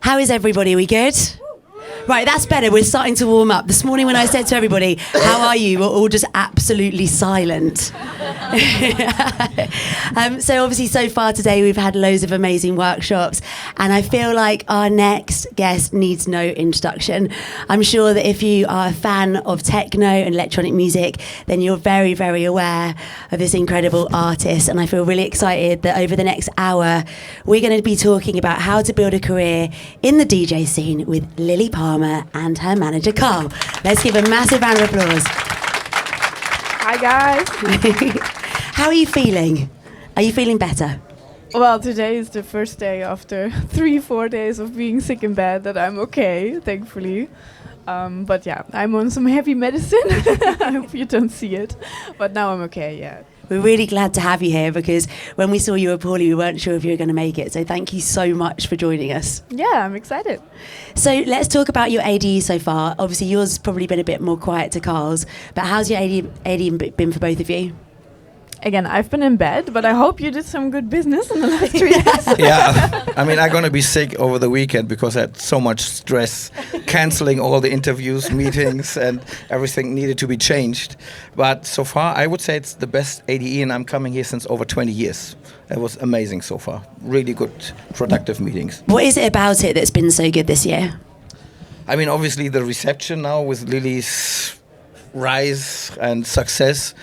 How is everybody? Are we good? Right, that's better. We're starting to warm up. This morning when I said to everybody, how are you? We're all just absolutely silent. So obviously so far today we've had loads of amazing workshops, and I feel like our next guest needs no introduction. I'm sure that if you are a fan of techno and electronic music, then you're very, very aware of this incredible artist, and I feel really excited that over the next hour we're going to be talking about how to build a career in the DJ scene with Lilly Palmer and her manager Carl. Let's give a massive round of applause. Hi guys. How are you feeling? Are you feeling better? Well, today is the first day after 3-4 days of being sick in bed that I'm okay, thankfully. But yeah, I'm on some heavy medicine. I hope you don't see it. But now I'm okay, yeah. We're really glad to have you here because when we saw you were poorly, we weren't sure if you were going to make it. So thank you so much for joining us. Yeah, I'm excited. So let's talk about your ADE so far. Obviously, yours has probably been a bit more quiet to Carl's, but how's your ADE been for both of you? Again, I've been in bed, but I hope you did some good business in the last 3 days. Yeah, I mean, I'm going to be sick over the weekend because I had so much stress, cancelling all the interviews, meetings, and everything needed to be changed. But so far, I would say it's the best ADE, and I'm coming here since over 20 years. It was amazing so far. Really good, productive meetings. What is it about it that's been so good this year? I mean, obviously, the reception now with Lilly's rise and success.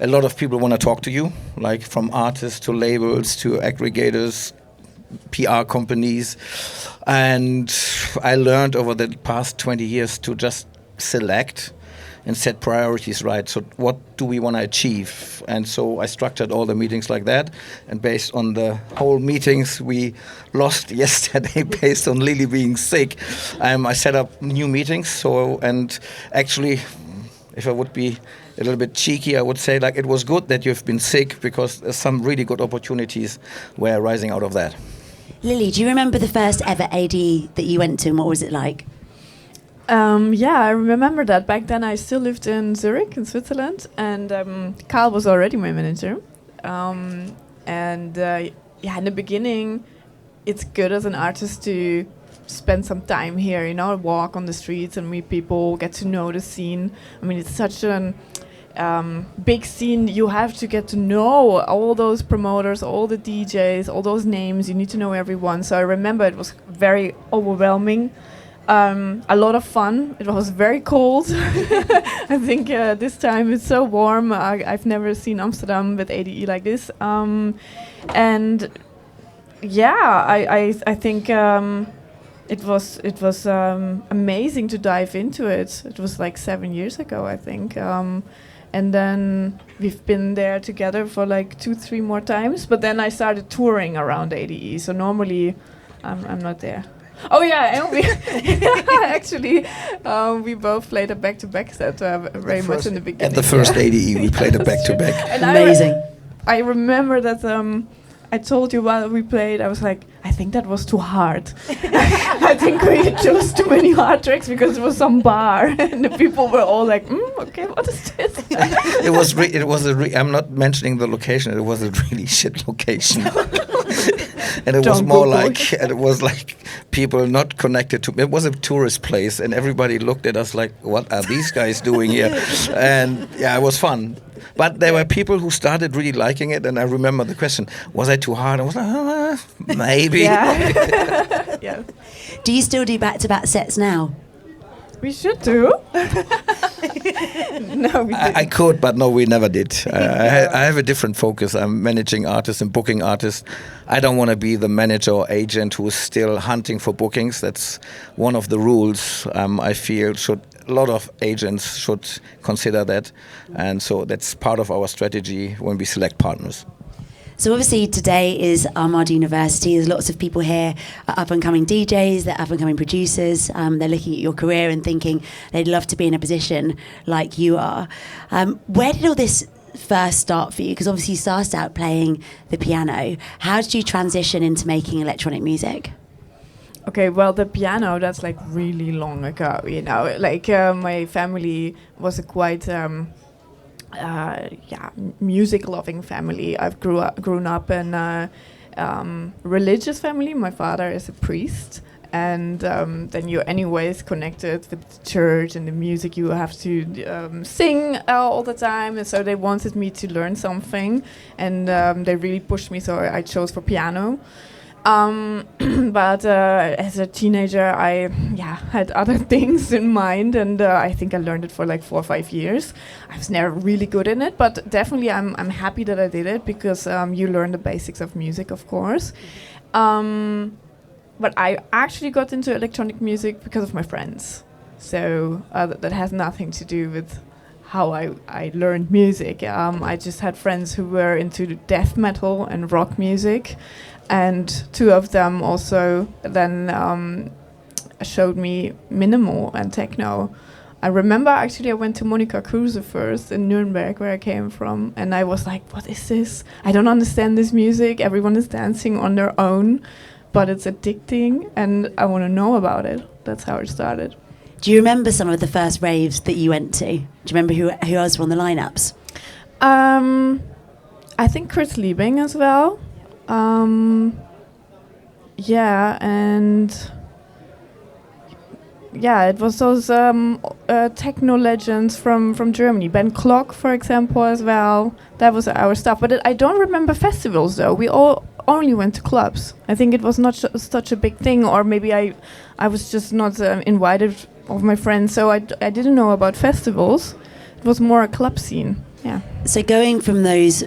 A lot of people want to talk to you, like from artists to labels to aggregators, PR companies. And I learned over the past 20 years to just select and set priorities right. So what do we want to achieve? And so I structured all the meetings like that. And based on the whole meetings we lost yesterday based on Lilly being sick, I set up new meetings. So, and actually, if I would be a little bit cheeky, I would say like it was good that you've been sick because some really good opportunities were rising out of that. Lilly, do you remember the first ever ADE that you went to and what was it like? Yeah, I remember that. Back then I still lived in Zurich in Switzerland, and Carl was already my manager. Yeah, in the beginning, it's good as an artist to spend some time here, you know, walk on the streets and meet people, get to know the scene. I mean, it's such an big scene. You have to get to know all those promoters, all the DJs, all those names. You need to know everyone. So I remember it was very overwhelming. A lot of fun. It was very cold. I think this time it's so warm. I've never seen Amsterdam with ADE like this. And yeah, I think it was amazing to dive into it. It was like 7 years ago, I think. And then we've been there together for like 2-3 more times. But then I started touring around ADE. So normally I'm not there. Oh yeah, and we actually we both played a back-to-back set very much in the beginning. At the first ADE, we played a back-to-back. Amazing. I remember that I told you while we played, I was like, I think that was too hard. I think we chose too many hard tracks because it was some bar, and the people were all like, okay, what is this? I'm not mentioning the location. It was a really shit location. And it was Don't more Google like, and it was like people not connected to. It was a tourist place, and everybody looked at us like, "What are these guys doing here?" And yeah, it was fun. But there were people who started really liking it, and I remember the question: "Was I too hard?" I was like, "Maybe." Yeah. Yeah. Do you still do back-to-back sets now? We should do. No, we didn't. I could, but no, we never did. I have a different focus. I'm managing artists and booking artists. I don't want to be the manager or agent who is still hunting for bookings. That's one of the rules. I feel a lot of agents should consider that, and so that's part of our strategy when we select partners. So obviously today is Armada University. There's lots of people here, up-and-coming DJs, they're up-and-coming producers. They're looking at your career and thinking they'd love to be in a position like you are. Where did all this first start for you? Because obviously you started out playing the piano. How did you transition into making electronic music? Okay, well, the piano, that's like really long ago, you know. Like my family was a quite... music-loving family. I've grown up in a religious family. My father is a priest, And then you're anyways connected with the church and the music. You have to sing all the time, and so they wanted me to learn something, and they really pushed me. So I chose for piano. But as a teenager, I had other things in mind, and I think I learned it for like 4 or 5 years. I was never really good in it, but definitely I'm happy that I did it, because you learn the basics of music, of course. But I actually got into electronic music because of my friends. So that has nothing to do with how I learned music. I just had friends who were into death metal and rock music. And 2 of them also then showed me minimal and techno. I remember actually I went to Monica Kruse first in Nuremberg, where I came from. And I was like, what is this? I don't understand this music. Everyone is dancing on their own. But it's addicting, and I want to know about it. That's how it started. Do you remember some of the first raves that you went to? Do you remember who else were on the lineups? I think Chris Liebing as well. It was those techno legends from Germany. Ben Klock, for example, as well. That was our stuff. But I don't remember festivals, though. We all only went to clubs. I think it was not such a big thing, or maybe I was just not invited of my friends, so I didn't know about festivals. It was more a club scene. Yeah. So going from those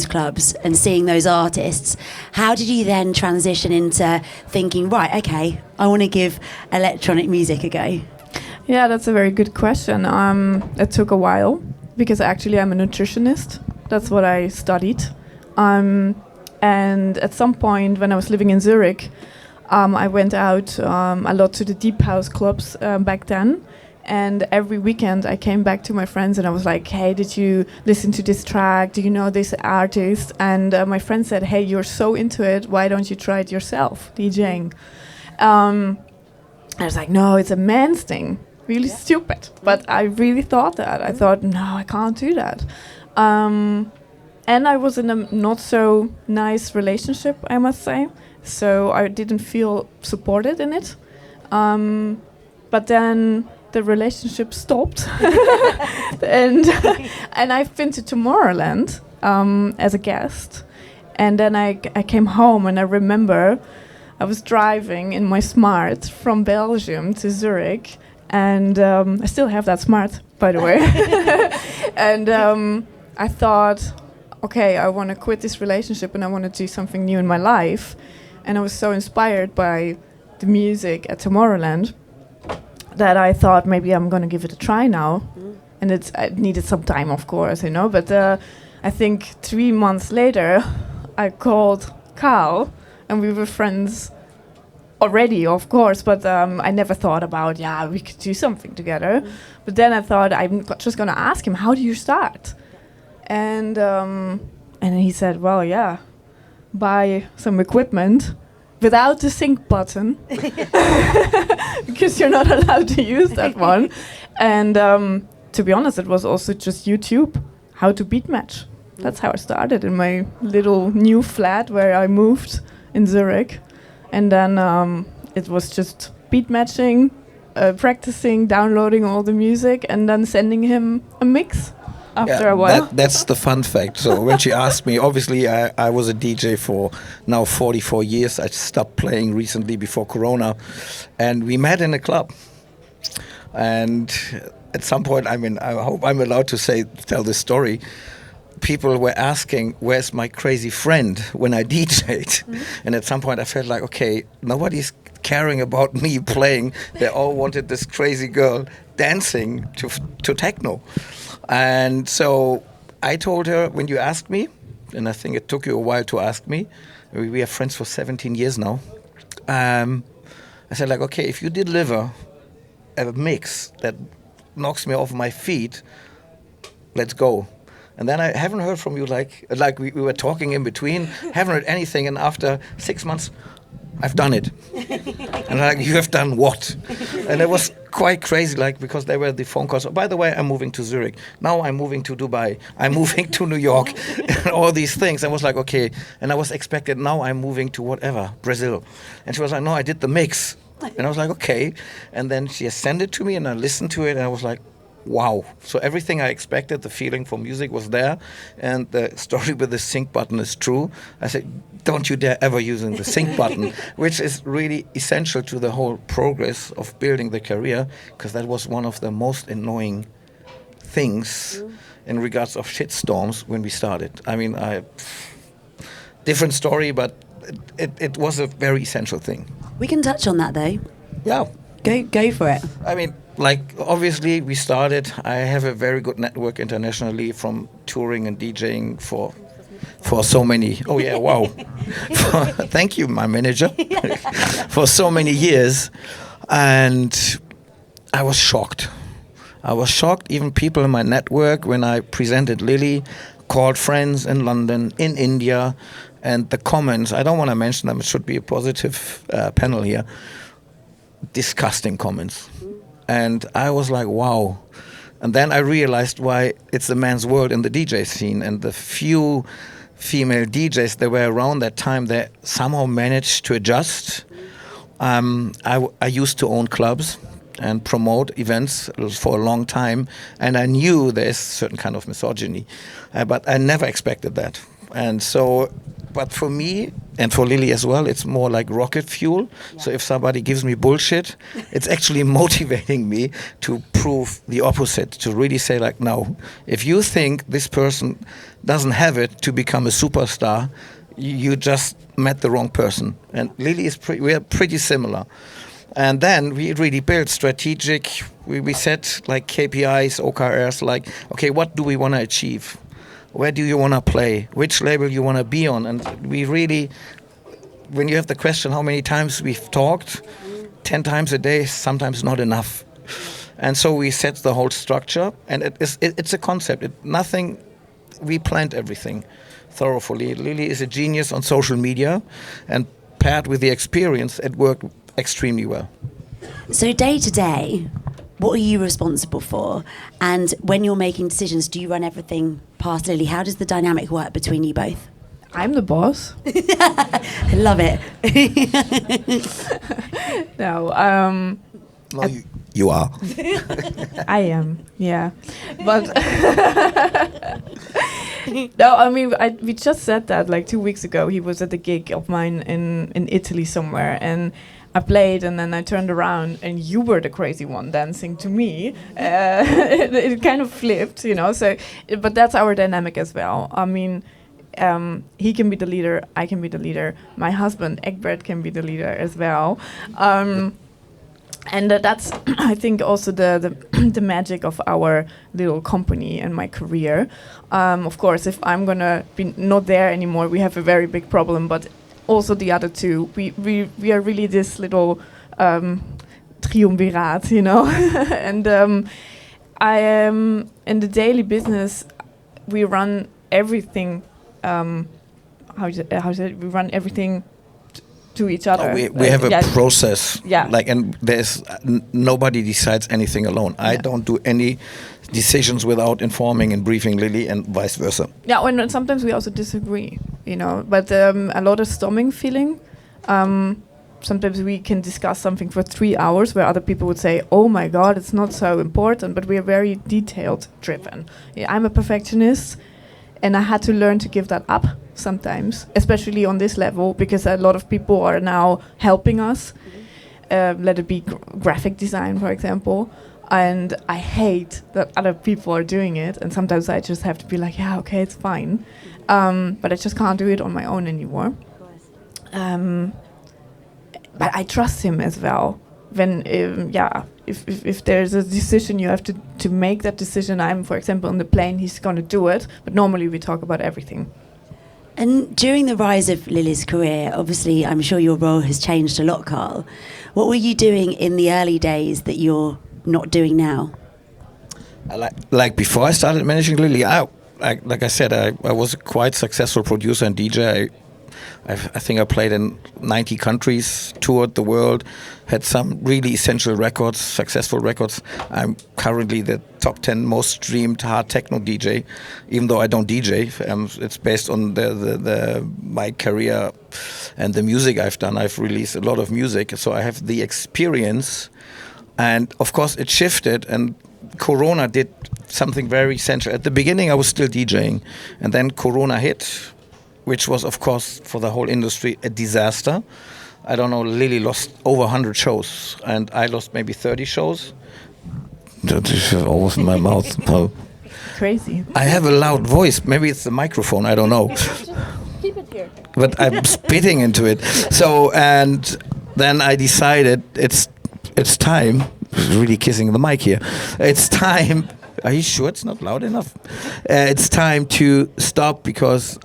clubs and seeing those artists, how did you then transition into thinking, right, okay, I want to give electronic music a go? Yeah, that's a very good question. It took a while, because actually I'm a nutritionist. That's what I studied. And at some point when I was living in Zurich, I went out a lot to the deep house clubs back then. And every weekend I came back to my friends and I was like, hey, did you listen to this track? Do you know this artist? And my friend said, hey, you're so into it. Why don't you try it yourself, DJing? I was like, no, it's a man's thing. Really stupid. But I really thought that. I thought, no, I can't do that. And I was in a not so nice relationship, I must say. So I didn't feel supported in it. But then the relationship stopped. and I've been to Tomorrowland as a guest. And then I came home, and I remember I was driving in my Smart from Belgium to Zurich. And I still have that Smart, by the way. And I thought, okay, I want to quit this relationship and I want to do something new in my life. And I was so inspired by the music at Tomorrowland that I thought maybe I'm going to give it a try now. And I needed some time, of course, but I think 3 months later, I called Carl, and we were friends already, of course, but I never thought about, we could do something together. But then I thought, I'm just going to ask him, how do you start? And he said, well, buy some equipment without the sync button, because you're not allowed to use that one. And to be honest, it was also just YouTube, how to beat match. That's how I started in my little new flat where I moved in Zurich. And then it was just beat matching, practicing, downloading all the music, and then sending him a mix after a while. That's the fun fact. So when she asked me, obviously I was a DJ for now 44 years. I stopped playing recently before Corona. And we met in a club. And at some point, I hope I'm allowed to tell this story. People were asking, where's my crazy friend when I DJ'd? And at some point I felt like, okay, nobody's caring about me playing. They all wanted this crazy girl dancing to techno. And so I told her, when you asked me, and I think it took you a while to ask me, we are friends for 17 years now. I said, like, okay, if you deliver a mix that knocks me off my feet, let's go. And then I haven't heard from you, like we were talking in between, haven't heard anything. And after 6 months, I've done it. And like, you have done what? And it was quite crazy, because there were the phone calls. Oh, by the way, I'm moving to Zurich. Now I'm moving to Dubai. I'm moving to New York. And all these things. I was like, okay. And I was expected, now I'm moving to whatever, Brazil. And she was like, no, I did the mix. And I was like, okay. And then she sent it to me, and I listened to it, and I was like, wow. So everything I expected, the feeling for music was there, and the story with the sync button is true. I said, don't you dare ever using the sync button, which is really essential to the whole progress of building the career, because that was one of the most annoying things in regards of shitstorms when we started. I mean, different story, but it was a very essential thing. We can touch on that though. Yeah. Go for it. I mean, like, obviously we started, I have a very good network internationally from touring and DJing for so many, oh yeah, wow. Thank you, my manager, for so many years. And I was shocked. Even people in my network, when I presented Lilly, called friends in London, in India, and the comments, I don't want to mention them, it should be a positive panel here, disgusting comments. And I was like, wow. And then I realized why it's a man's world in the DJ scene, and the few female DJs that were around that time, they somehow managed to adjust. I used to own clubs and promote events for a long time, and I knew there's certain kind of misogyny, but I never expected that. And so, but for me and for Lilly as well, it's more like rocket fuel. Yeah. So if somebody gives me bullshit, it's actually motivating me to prove the opposite, to really say like, no, if you think this person doesn't have it to become a superstar, you just met the wrong person. And Lilly we are pretty similar. And then we really built strategic, we set like KPIs, OKRs, like, okay, what do we want to achieve? Where do you want to play? Which label you want to be on? And we really, when you have the question how many times we've talked, 10 times a day, sometimes not enough. And so we set the whole structure, and it's a concept. We planned everything thoroughly. Lilly is a genius on social media, and paired with the experience, it worked extremely well. So day to day, what are you responsible for? And when you're making decisions, do you run everything past Lilly? How does the dynamic work between you both? I'm the boss. I love it. No, you are. I am, yeah. But no, I mean, we just said that like 2 weeks ago. He was at a gig of mine in Italy somewhere, and I played, and then I turned around, and you were the crazy one dancing to me. It kind of flipped, you know. So, but that's our dynamic as well. I mean, he can be the leader, I can be the leader. My husband Egbert can be the leader as well. And that's, I think, also the magic of our little company and my career. Of course, if I'm gonna be not there anymore, we have a very big problem. But also the other two, we are really this little triumvirate, you know. And I am in the daily business. We run everything. How is it? We run everything to each other. We have a process. Yeah. Like, and there's nobody decides anything alone. I don't do any decisions without informing and briefing Lilly, and vice versa. Yeah, and sometimes we also disagree, you know. But a lot of stomach feeling. Sometimes we can discuss something for 3 hours, where other people would say, "Oh my God, it's not so important." But we are very detailed driven. Yeah, I'm a perfectionist. And I had to learn to give that up sometimes, especially on this level, because a lot of people are now helping us. Let it be graphic design, for example. And I hate that other people are doing it. And sometimes I just have to be like, yeah, okay, it's fine. But I just can't do it on my own anymore. But I trust him as well. When, if there's a decision, you have to make that decision. I'm, for example, on the plane, he's going to do it. But normally we talk about everything. And during the rise of Lilly's career, obviously, I'm sure your role has changed a lot, Carl. What were you doing in the early days that you're not doing now? Like before I started managing Lilly, like I said, I was a quite successful producer and DJ. I think I played in 90 countries, toured the world, had some really essential records, successful records. I'm currently the top 10 most streamed hard techno DJ, even though I don't DJ. It's based on my career and the music I've done. I've released a lot of music, so I have the experience. And of course, it shifted, and Corona did something very essential. At the beginning, I was still DJing, and then Corona hit, which was, of course, for the whole industry, a disaster. I don't know, Lilly lost over 100 shows, and I lost maybe 30 shows. That is always in my mouth. Crazy. I have a loud voice. Maybe it's the microphone, I don't know. Just keep it here. But I'm spitting into it. So, and then I decided it's time. Really kissing the mic here. It's time. Are you sure it's not loud enough? It's time to stop, because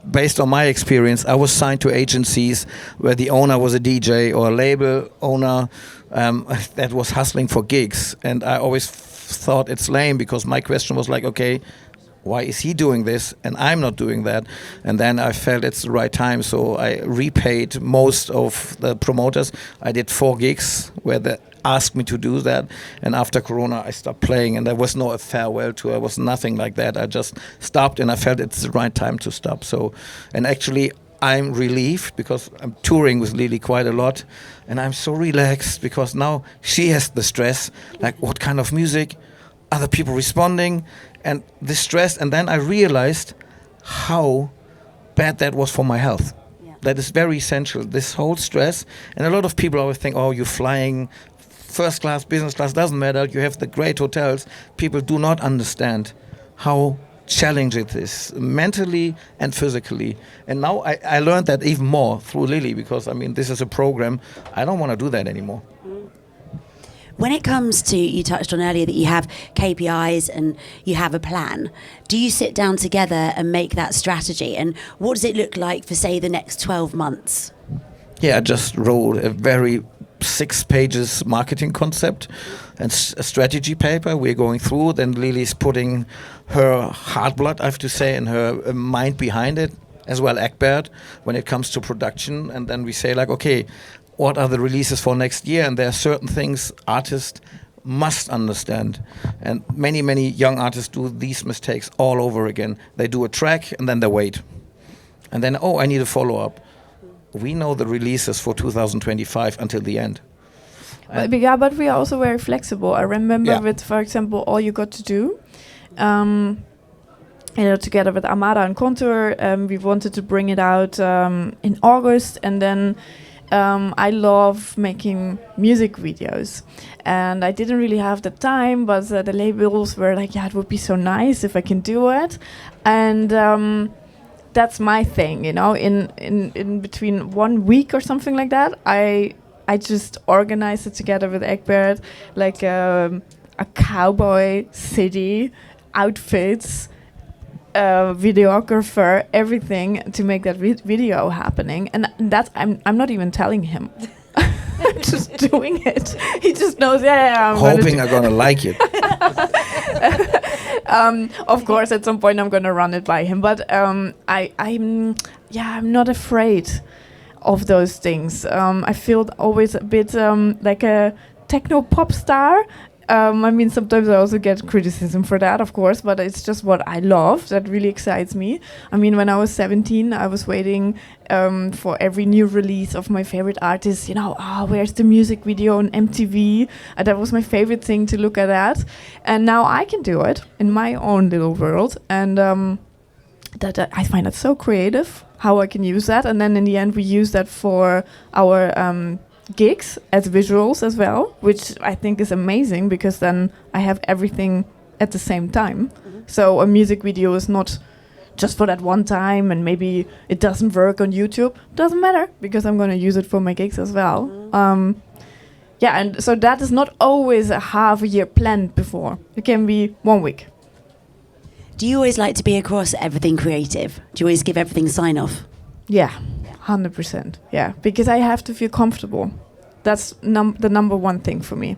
based on my experience, I was signed to agencies where the owner was a DJ or a label owner that was hustling for gigs. And I always thought it's lame, because my question was like, okay, why is he doing this and I'm not doing that? And then I felt it's the right time, so I repaid most of the promoters. I did 4 gigs where they asked me to do that, and after Corona I stopped playing, and there was no farewell tour, there was nothing like that. I just stopped, and I felt it's the right time to stop. So, and actually I'm relieved, because I'm touring with Lilly quite a lot, and I'm so relaxed, because now she has the stress, like what kind of music, other people responding, and the stress. And then I realized how bad that was for my health. Yeah. That is very essential, this whole stress. And a lot of people always think, oh, you're flying first class, business class, doesn't matter, you have the great hotels. People do not understand how challenging it is, mentally and physically. And now I learned that even more through Lilly, because I mean, this is a program, I don't want to do that anymore. When it comes to, you touched on earlier that you have KPIs and you have a plan, do you sit down together and make that strategy? And what does it look like for, say, the next 12 months? Yeah, I just wrote a very 6 pages marketing concept and a strategy paper we're going through. Then Lily's putting her hard blood, I have to say, and her mind behind it, as well Egbert, when it comes to production. And then we say, like, okay, what are the releases for next year? And there are certain things artists must understand. And many, many young artists do these mistakes all over again. They do a track and then they wait. And then, oh, I need a follow-up. We know the releases for 2025 until the end. But we are also very flexible. I remember with, for example, All You Got to Do, together with Armada and Contour, we wanted to bring it out in August, and then I love making music videos, and I didn't really have the time, but the labels were like, yeah, it would be so nice if I can do it. And that's my thing, you know, in between 1 week or something like that, I just organized it together with Egbert, like a cowboy city, outfits, videographer, everything to make that video happening. And that I'm not even telling him. I'm just doing it. He just knows, I'm hoping I'm gonna like it. Of course, at some point I'm gonna run it by him. But I'm not afraid of those things. I feel always a bit like a techno pop star. I mean, sometimes I also get criticism for that, of course, but it's just what I love. That really excites me. I mean, when I was 17, I was waiting for every new release of my favorite artist. You know, where's the music video on MTV? That was my favorite thing to look at that. And now I can do it in my own little world. And that I find it so creative, how I can use that. And then in the end, we use that for our gigs as visuals as well, which I think is amazing, because then I have everything at the same time. Mm-hmm. So a music video is not just for that one time, and maybe it doesn't work on YouTube. Doesn't matter, because I'm going to use it for my gigs as well. Mm-hmm. And so that is not always a half a year planned before. It can be 1 week. Do you always like to be across everything creative? Do you always give everything sign off? Yeah. 100%, yeah, because I have to feel comfortable. That's the number one thing for me.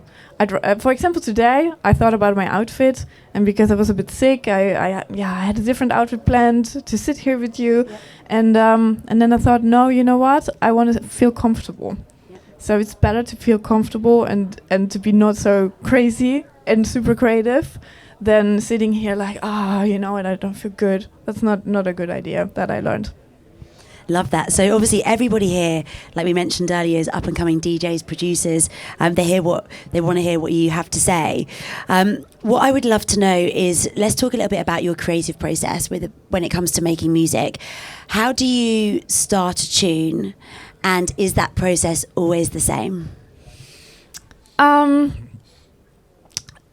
For example, today I thought about my outfit, and because I was a bit sick, I had a different outfit planned to sit here with you, and then I thought, no, you know what? I want to feel comfortable. Yeah. So it's better to feel comfortable and to be not so crazy and super creative than sitting here like, and I don't feel good. That's not a good idea that I learned. Love that. So obviously everybody here, like we mentioned earlier, is up and coming DJs, producers. They want to hear what you have to say. What I would love to know is, let's talk a little bit about your creative process when it comes to making music. How do you start a tune, and is that process always the same?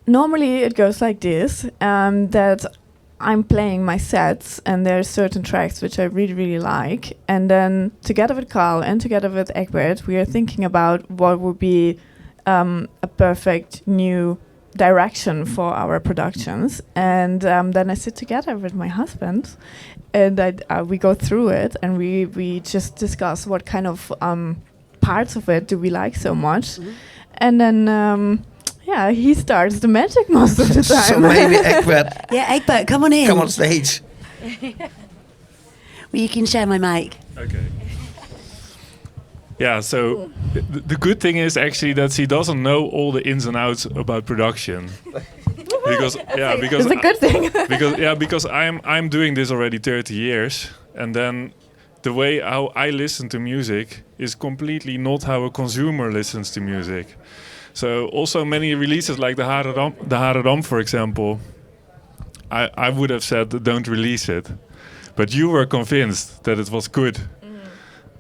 Normally it goes like this, that I'm playing my sets, and there are certain tracks which I really, really like. And then together with Carl and together with Egbert, we are thinking about what would be a perfect new direction for our productions. And then I sit together with my husband, and we go through it, and we just discuss what kind of parts of it do we like so much. Mm-hmm. And then he starts the magic most of the time. So maybe Egbert. Yeah, Egbert, come on in. Come on stage. Well, you can share my mic. Okay. Yeah, so the good thing is actually that he doesn't know all the ins and outs about production. because it's a good thing. because I'm doing this already 30 years, and then the way how I listen to music is completely not how a consumer listens to music. So also many releases like the Haradam, for example, I would have said don't release it, but you were convinced that it was good.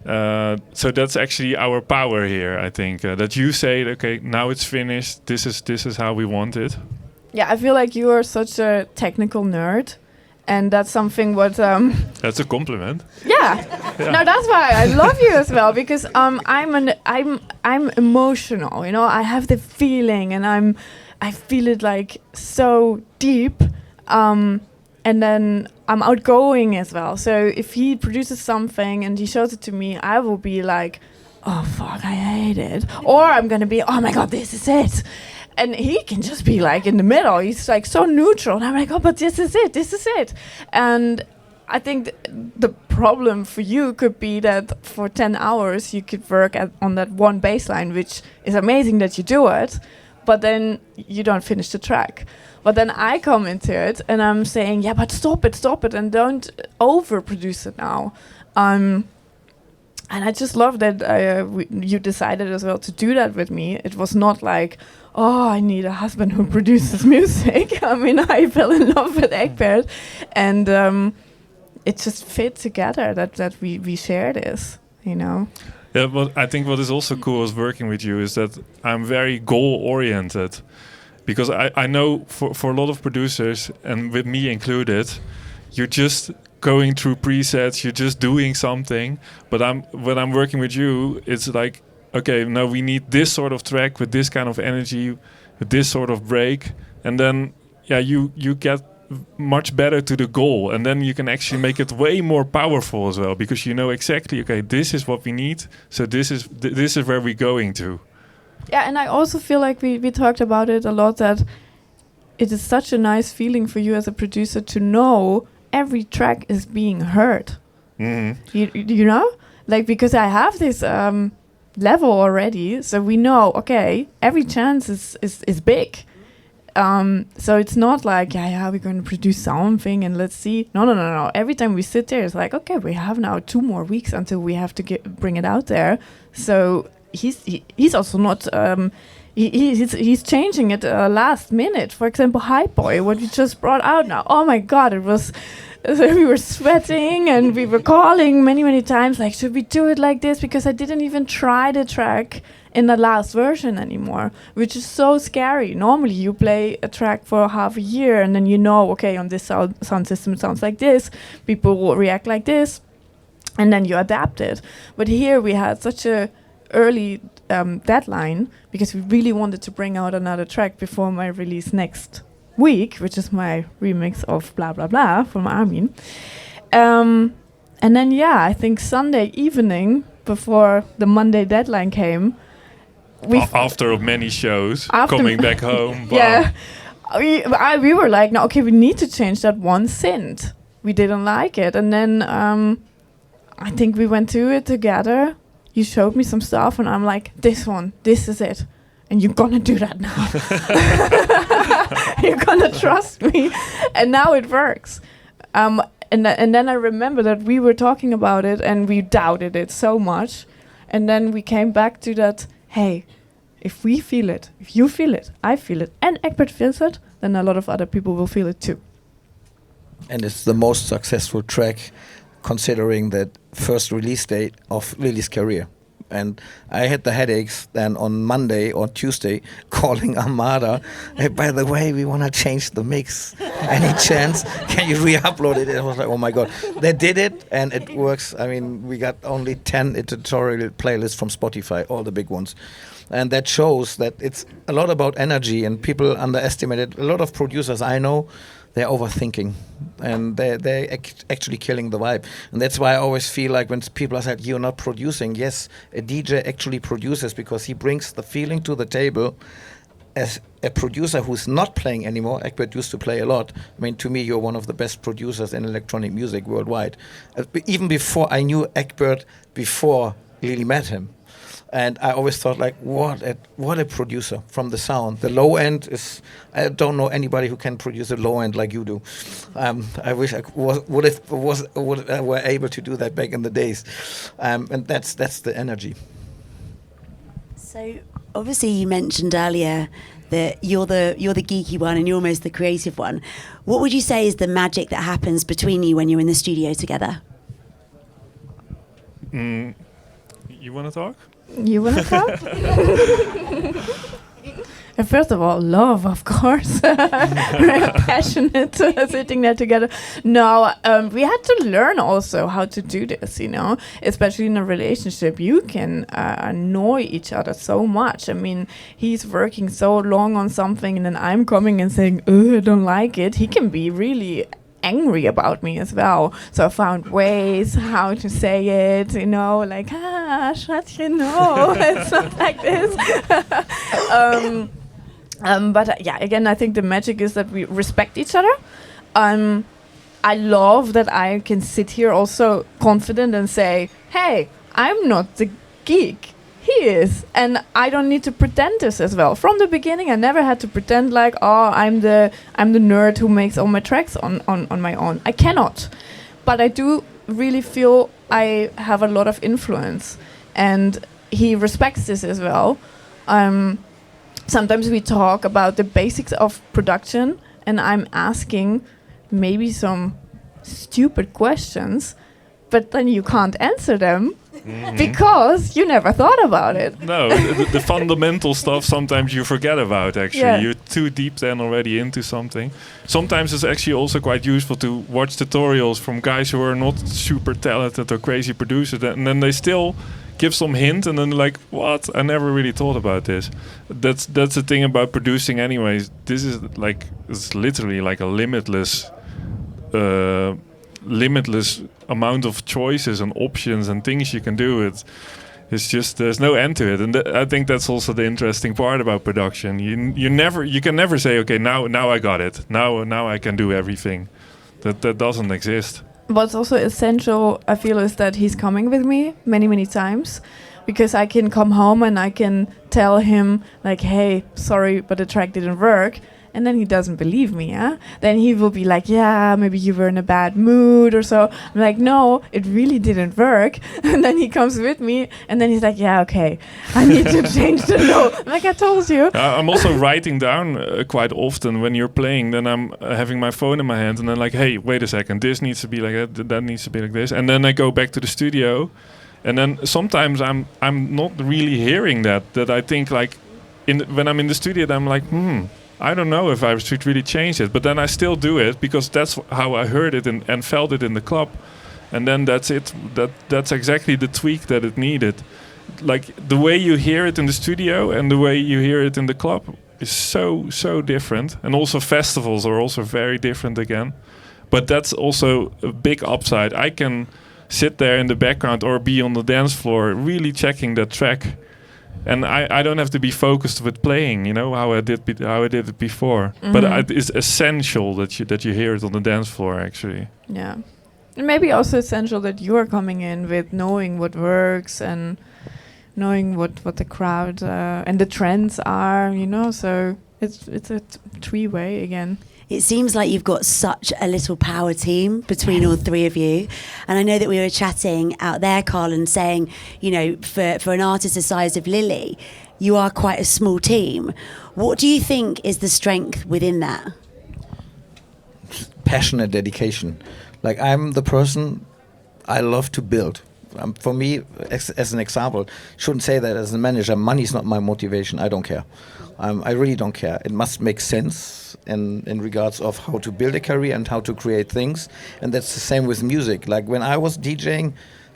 So that's actually our power here, I think, that you say, okay, now it's finished. This is how we want it. Yeah, I feel like you are such a technical nerd. And that's something what... That's a compliment. Yeah. No, that's why I love you as well, because I'm emotional, you know. I have the feeling, and I feel it like so deep, and then I'm outgoing as well. So if he produces something and he shows it to me, I will be like, oh fuck, I hate it, or I'm gonna be, oh my god, this is it. And he can just be like in the middle. He's like so neutral. And I'm like, oh, but this is it. And I think the problem for you could be that for 10 hours you could work on that one bass line, which is amazing that you do it, but then you don't finish the track. But then I come into it and I'm saying, yeah, but stop it, and don't overproduce it now. And I just love that you decided as well to do that with me. It was not like, oh, I need a husband who produces music. I mean, I fell in love with Egbert, and it just fit together that we share this, you know. Yeah, but I think what is also cool is working with you is that I'm very goal-oriented, because I know for a lot of producers, and with me included, you're just going through presets, you're just doing something. But when I'm working with you, it's like, okay, now we need this sort of track with this kind of energy, with this sort of break, and then you get much better to the goal, and then you can actually make it way more powerful as well, because you know exactly, okay, this is what we need, so this is where we're going to. Yeah, and I also feel like we talked about it a lot, that it is such a nice feeling for you as a producer to know every track is being heard. Mm-hmm. You know, like, because I have this level already, so we know, okay, every chance is big. So it's not like, we're going to produce something and let's see. No. Every time we sit there, it's like, okay, we have now 2 more weeks until we have to bring it out there. So he's also not. He's changing it last minute. For example, Hype Boy, what we just brought out now. Oh my God, it was. We were sweating and we were calling many times, like, should we do it like this? Because I didn't even try the track in the last version anymore, which is so scary. Normally you play a track for half a year and then you know, okay, on this sound system it sounds like this, people will react like this, and then you adapt it. But here we had such a early deadline, because we really wanted to bring out another track before my release next week, which is my remix of Blah Blah Blah from Armin. And then I think Sunday evening, before the Monday deadline came, after many shows, coming back home. Yeah, we were like, no, okay, we need to change that one synth. We didn't like it, and then I think we went to it together. You showed me some stuff, and I'm like, this is it. and you're gonna do that now. You're gonna trust me. And now it works. And then I remember that we were talking about it and we doubted it so much. And then we came back to that, hey, if we feel it, if you feel it, I feel it, and Egbert feels it, then a lot of other people will feel it too. And it's the most successful track considering that first release date of Lilly's career. And I had the headaches then on Monday or Tuesday calling Armada. Hey, by the way, we want to change the mix. Any chance? Can you re-upload it? I was like, oh my God. They did it and it works. I mean, we got only 10 editorial playlists from Spotify, all the big ones. And that shows that it's a lot about energy, and people underestimate it. A lot of producers I know, they're overthinking, and they're actually killing the vibe. And that's why I always feel like when people are saying, you're not producing, yes, a DJ actually produces because he brings the feeling to the table. As a producer who's not playing anymore, Egbert used to play a lot. I mean, to me, you're one of the best producers in electronic music worldwide. Even before I knew Egbert, before Lilly met him. And I always thought, like, what a producer from the sound. The low end is, I don't know anybody who can produce a low end like you do. I wish I were able to do that back in the days. And that's the energy. So obviously you mentioned earlier that you're the geeky one and you're almost the creative one. What would you say is the magic that happens between you when you're in the studio together? You want to talk? You want to talk? First of all, love, of course. We're passionate sitting there together. No, we had to learn also how to do this, especially in a relationship. You can annoy each other so much. I mean, he's working so long on something and then I'm coming and saying, I don't like it. He can be really angry about me as well. So I found ways how to say it, like, Schatje, no, it's not like this. But yeah, again, I think the magic is that we respect each other. I love that I can sit here also confident and say, hey, I'm not the geek. He is, and I don't need to pretend this as well. From the beginning, I never had to pretend like, I'm the nerd who makes all my tracks on my own. I cannot, but I do really feel I have a lot of influence, and he respects this as well. Sometimes we talk about the basics of production, and I'm asking maybe some stupid questions, but then you can't answer them. Mm-hmm. Because you never thought about it. No, the fundamental stuff sometimes you forget about, actually. Yeah. You're too deep then already into something. Sometimes it's actually also quite useful to watch tutorials from guys who are not super talented or crazy producers, and then they still give some hint, and then like, what? I never really thought about this. That's the thing about producing anyways. This is like, it's literally like a limitless amount of choices and options and things you can do. It's just there's no end to it, and I think that's also the interesting part about production. You can never say, okay, now I got it. Now I can do everything. That doesn't exist. What's also essential, I feel, is that he's coming with me many times, because I can come home and I can tell him like, hey, sorry, but the track didn't work. And then he doesn't believe me, Then he will be like, yeah, maybe you were in a bad mood or so. I'm like, no, it really didn't work. And then he comes with me, and then he's like, yeah, okay, I need to change the note. Like I told you. I'm also writing down quite often when you're playing. Then I'm having my phone in my hand, and then like, hey, wait a second, this needs to be like that needs to be like this. And then I go back to the studio, and then sometimes I'm not really hearing that I think like, when I'm in the studio, then I'm like, I don't know if I should really change it, but then I still do it because that's how I heard it and felt it in the club, and then that's it. That's exactly the tweak that it needed. Like the way you hear it in the studio and the way you hear it in the club is so different, and also festivals are also very different again. But that's also a big upside. I can sit there in the background or be on the dance floor, really checking that track. And I don't have to be focused with playing, how I did it before. Mm-hmm. But it's essential that you hear it on the dance floor, actually. Yeah, and maybe also essential that you are coming in with knowing what works and knowing what the crowd and the trends are, so it's a three-way again. It seems like you've got such a little power team between all three of you. And I know that we were chatting out there, Carl, and saying, for an artist the size of Lilly, you are quite a small team. What do you think is the strength within that? Passion and dedication. Like, I'm the person, I love to build. For me, as an example, shouldn't say that as a manager, money is not my motivation. I don't care. I really don't care. It must make sense in regards of how to build a career and how to create things. And that's the same with music. Like, when I was DJing,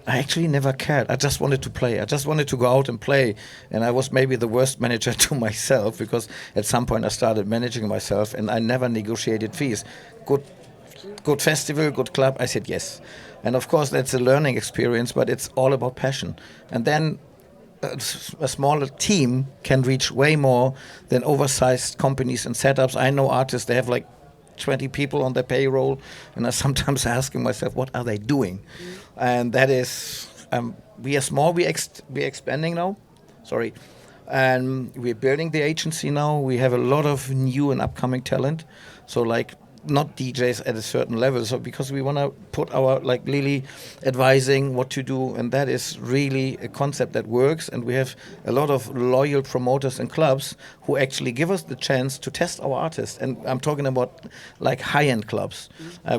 I actually never cared. I just wanted to play. I just wanted to go out and play. And I was maybe the worst manager to myself, because at some point I started managing myself and I never negotiated fees. Good festival, good club, I said yes. And of course that's a learning experience, but it's all about passion. And then a smaller team can reach way more than oversized companies and setups. I know artists, they have like 20 people on their payroll, and I'm sometimes asking myself, what are they doing? And that is, we are small, we're expanding now, and we're building the agency now. We have a lot of new and upcoming talent, so like not DJs at a certain level, so because we want to put our, like Lilly, advising what to do, and that is really a concept that works. And we have a lot of loyal promoters and clubs who actually give us the chance to test our artists. And I'm talking about like high-end clubs,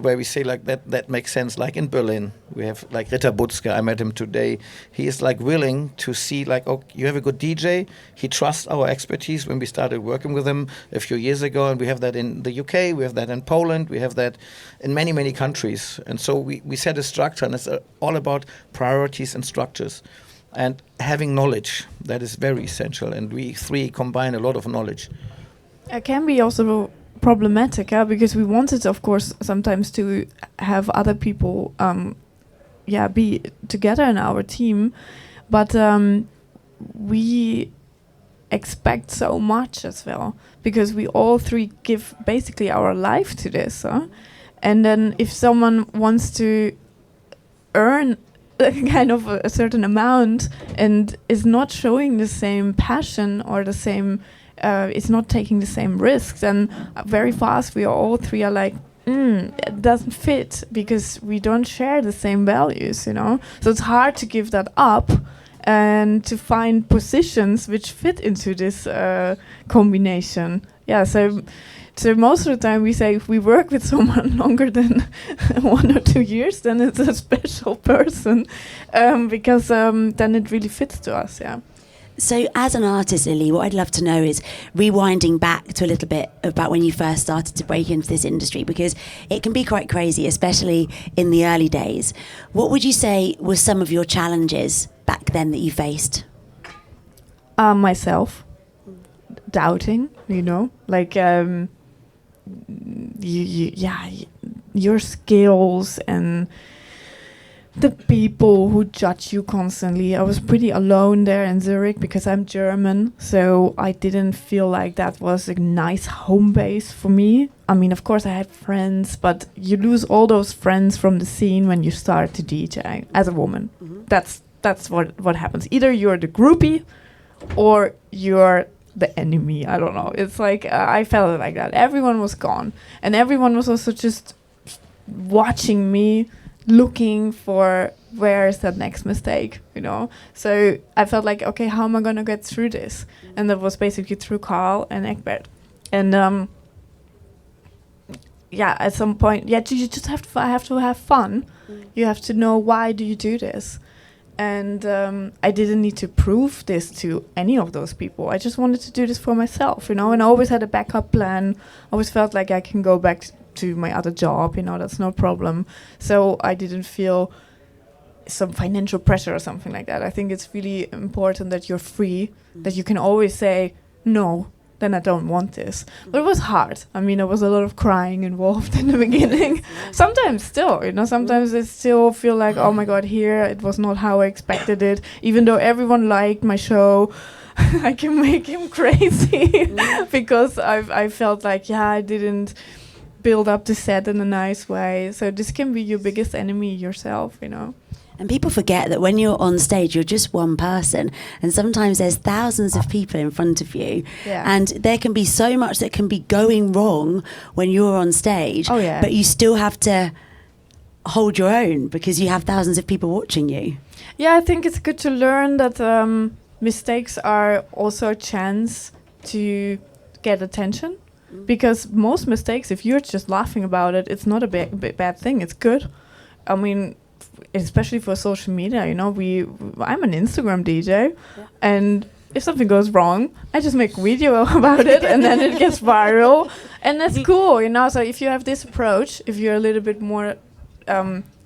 where we say like that makes sense. Like in Berlin, we have like Ritter Butzke. I met him today. He is like willing to see like, oh, you have a good DJ. He trusts our expertise when we started working with him a few years ago, and we have that in the UK. We have that in Poland, we have that in many, many countries. And so we set a structure, and it's all about priorities and structures. And having knowledge, that is very essential. And we three combine a lot of knowledge. It can be also problematic, because we wanted, of course, sometimes to have other people be together in our team. But we expect so much as well, because we all three give basically our life to this, and then if someone wants to earn kind of a certain amount and is not showing the same passion or the same is not taking the same risks, then very fast we all three are like, it doesn't fit, because we don't share the same values, so it's hard to give that up and to find positions which fit into this combination. So most of the time we say if we work with someone longer than 1 or 2 years, then it's a special person, because then it really fits to us, So as an artist, Lilly, what I'd love to know is rewinding back to a little bit about when you first started to break into this industry, because it can be quite crazy, especially in the early days. What would you say were some of your challenges back then that you faced? Myself, doubting, like your skills and the people who judge you constantly. I was pretty alone there in Zurich because I'm German, so I didn't feel like that was a nice home base for me. I mean, of course I had friends, but you lose all those friends from the scene when you start to DJ as a woman. Mm-hmm. That's what happens. Either you're the groupie or you're the enemy. I don't know. It's like I felt like that. Everyone was gone, and everyone was also just watching me, looking for where is that next mistake, So I felt like, okay, how am I going to get through this? And that was basically through Carl and Egbert. And at some point, you just have to have fun. You have to know, why do you do this? And I didn't need to prove this to any of those people. I just wanted to do this for myself, and I always had a backup plan. I always felt like I can go back to my other job, that's no problem. So I didn't feel some financial pressure or something like that. I think it's really important that you're free, that you can always say, no, then I don't want this. But it was hard. I mean, there was a lot of crying involved in the beginning. Sometimes still, sometimes I still feel like, oh my God, here it was not how I expected it. Even though everyone liked my show, I can make him crazy because I felt like, I didn't build up the set in a nice way. So this can be your biggest enemy yourself, And people forget that when you're on stage, you're just one person. And sometimes there's thousands of people in front of you. Yeah. And there can be so much that can be going wrong when you're on stage. Oh, yeah. But you still have to hold your own because you have thousands of people watching you. Yeah, I think it's good to learn that mistakes are also a chance to get attention. Because most mistakes, if you're just laughing about it, it's not a bad thing. It's good. I mean, especially for social media, you know, I'm an Instagram DJ, and if something goes wrong, I just make a video about it, and then it gets viral, and that's cool, you know. So if you have this approach, if you're a little bit more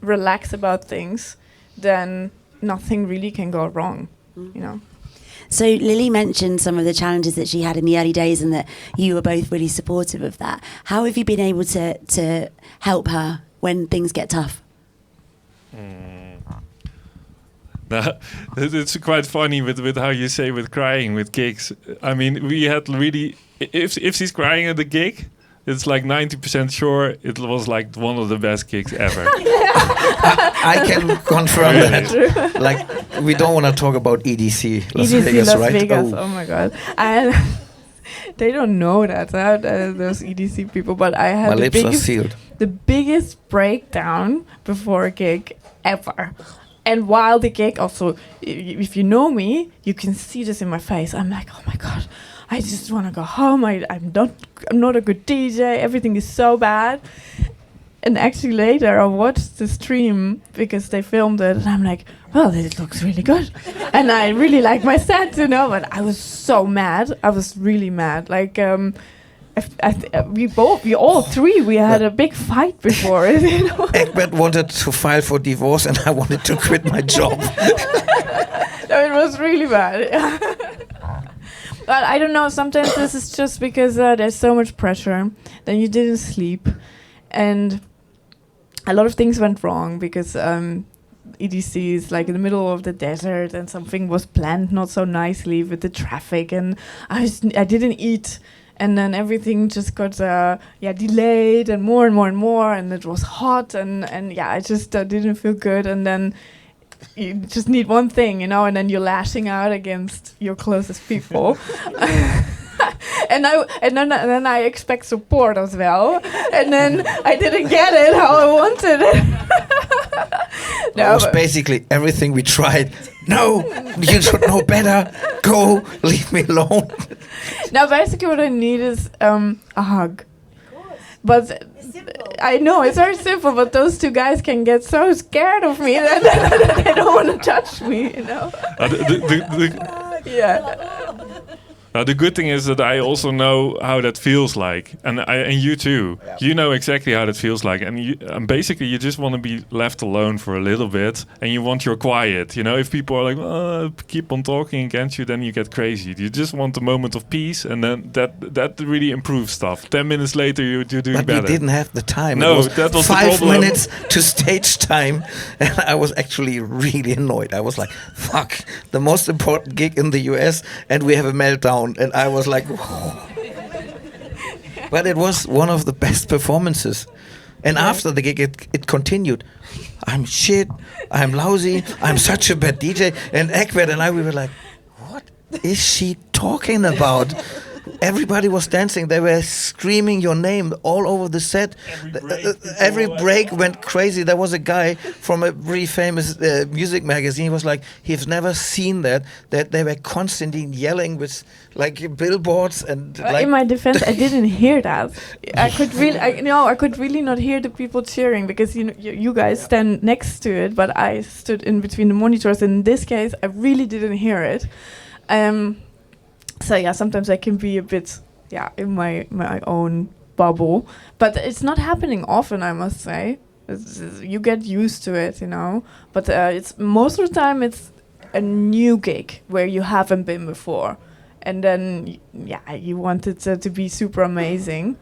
relaxed about things, then nothing really can go wrong, you know. So Lilly mentioned some of the challenges that she had in the early days and that you were both really supportive of that. How have you been able to help her when things get tough? It's quite funny with how you say with crying with gigs. I mean, we had really, if she's crying at the gig, it's like 90% sure it was like one of the best gigs ever. I can confirm Really? that. Like, we don't want to talk about EDC, Las EDC Vegas, Las right? Vegas, Oh. oh my god. And they don't know that, those EDC people, but I My had the lips are biggest, sealed. the biggest breakdown before a gig ever. And while the gig also, if you know me, you can see this in my face. I'm like, oh my god, I just want to go home. I'm not a good DJ. Everything is so bad. And actually later I watched the stream because they filmed it, and I'm like, well, it looks really good. And I really like my set, you know, but I was so mad. I was really mad. Like, we all three, we had a big fight before it, you know. Egbert wanted to file for divorce, and I wanted to quit my job. No, it was really bad. But I don't know, sometimes this is just because there's so much pressure, then you didn't sleep, and a lot of things went wrong because EDC is like in the middle of the desert, and something was planned not so nicely with the traffic, and I didn't eat, and then everything just got delayed and more, and it was hot, and I just didn't feel good, and then you just need one thing, you know, and then you're lashing out against your closest people. And then I expect support as well, and then I didn't get it how I wanted it. It was basically everything we tried. No, you should know better. Go, leave me alone. Now, basically, what I need is a hug. But I know it's very simple, but those two guys can get so scared of me that they don't want to touch me, you know. Yeah. The good thing is that I also know how that feels like, and you too. Yeah. You know exactly how that feels like, and basically you just want to be left alone for a little bit, and you want your quiet. You know, if people are like, keep on talking against you, then you get crazy. You just want a moment of peace, and then that really improves stuff. 10 minutes later, you're doing better. But we didn't have the time. No, that was 5 minutes to stage time, and I was actually really annoyed. I was like, fuck, the most important gig in the US, and we have a meltdown. And I was like, but it was one of the best performances. And after the gig, it continued. I'm shit. I'm lousy. I'm such a bad DJ. And Egbert and we were like, what is she talking about? Everybody was dancing. They were screaming your name all over the set. Every break went crazy. There was a guy from a really famous music magazine. He was like, he's never seen that they were constantly yelling with like billboards and. In my defense, I didn't hear that. I could really not hear the people cheering because you guys stand next to it, but I stood in between the monitors. In this case, I really didn't hear it. So yeah, sometimes I can be a bit in my own bubble, but it's not happening often, I must say. You get used to it, you know. But it's most of the time it's a new gig where you haven't been before, and then you want it to be super amazing.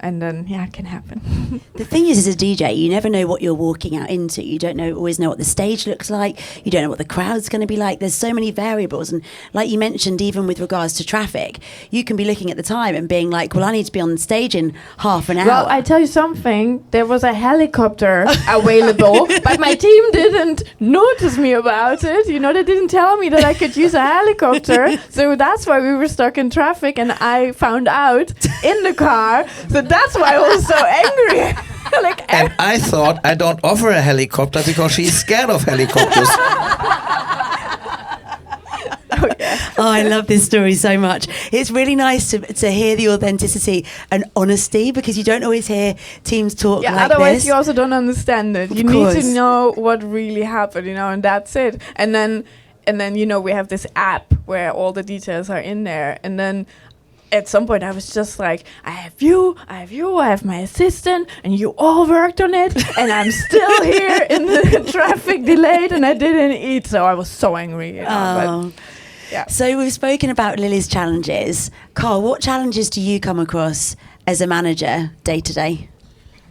and then it can happen. The thing is, as a DJ, you never know what you're walking out into. You don't always know what the stage looks like. You don't know what the crowd's going to be like. There's so many variables. And like you mentioned, even with regards to traffic, you can be looking at the time and being like, well, I need to be on stage in half an hour. Well, I tell you something. There was a helicopter available, but my team didn't notice me about it. You know, they didn't tell me that I could use a helicopter. So that's why we were stuck in traffic, and I found out in the car. So that's why I was so angry. And I thought I don't offer a helicopter because she's scared of helicopters. Oh, I love this story so much. It's really nice to hear the authenticity and honesty, because you don't always hear teams talk like otherwise this. you also don't understand it. You need to know what really happened, you know, and that's it. And then you know, we have this app where all the details are in there, and then at some point I was just like, I have you, I have my assistant, and you all worked on it, and I'm still here in the traffic delayed, and I didn't eat, so I was so angry. You know, but, yeah. So we've spoken about Lilly's challenges. Carl, what challenges do you come across as a manager day to day?